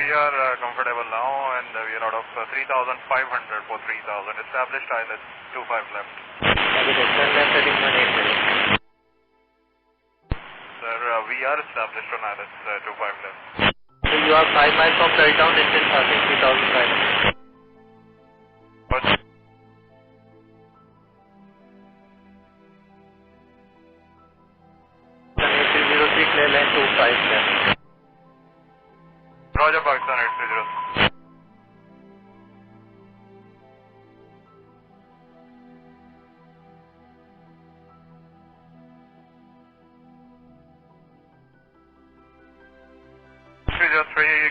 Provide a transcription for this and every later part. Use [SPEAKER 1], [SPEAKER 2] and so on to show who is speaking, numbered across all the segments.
[SPEAKER 1] we are comfortable now, and we are out of 3,500 for 3,000. Established ILS 25 left.
[SPEAKER 2] Turn left heading 180.
[SPEAKER 1] Sir, we are established on ILS 25 left.
[SPEAKER 2] So you are 5 miles from touchdown, distance passing 3,500.
[SPEAKER 1] What?
[SPEAKER 2] Pakistan 8303, clear line 25 left.
[SPEAKER 1] Roger, Pakistan 8303.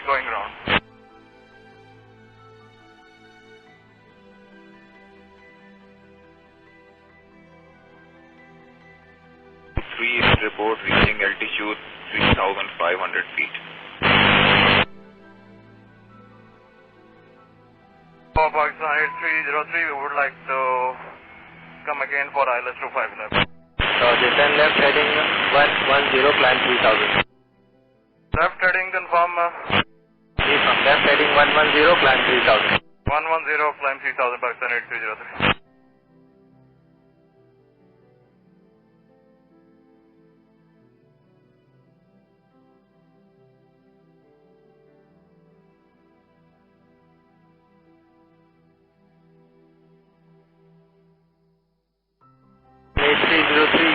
[SPEAKER 1] Going around.
[SPEAKER 3] 3 report reaching altitude 3,500 feet.
[SPEAKER 1] For Pakistan 8303, we would like to come again for ILS 25 left.
[SPEAKER 2] Roger, turn left heading 110, climb 3,000.
[SPEAKER 1] Left heading confirm.
[SPEAKER 2] From left heading 110, climb 3,000.
[SPEAKER 1] 110, climb 3,000, Pakistan 8303.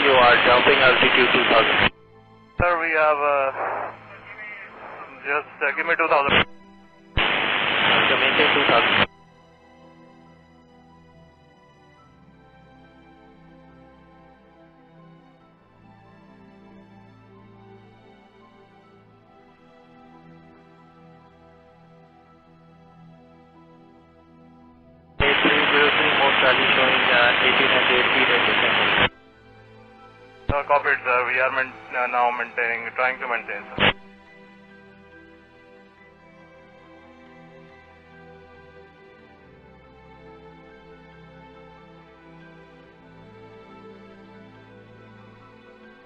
[SPEAKER 2] You are jumping altitude 2,000.
[SPEAKER 1] Sir, we have just give me 2,000.
[SPEAKER 2] So maintain 2,000. Most rally showing 1,808 feet at descent.
[SPEAKER 1] Copied, sir. We are now trying to maintain, sir.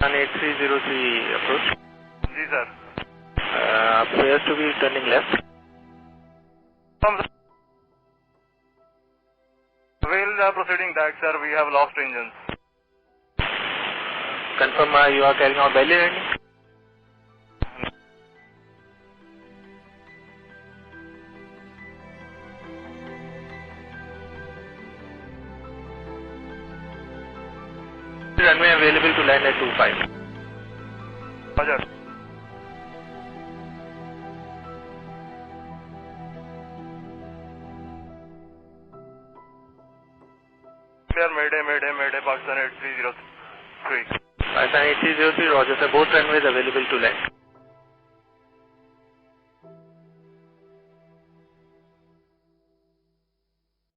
[SPEAKER 2] On 8303 approach.
[SPEAKER 1] Yes, sir.
[SPEAKER 2] Appears to be turning left.
[SPEAKER 1] While proceeding back, sir, we have lost engines.
[SPEAKER 2] Confirm you are carrying out belly landing? Runway available to land at 25.
[SPEAKER 1] Roger. Clear, Mayday, Pakistan 8303.
[SPEAKER 2] Pakistan 8303, Roger, sir. Both runways available to land.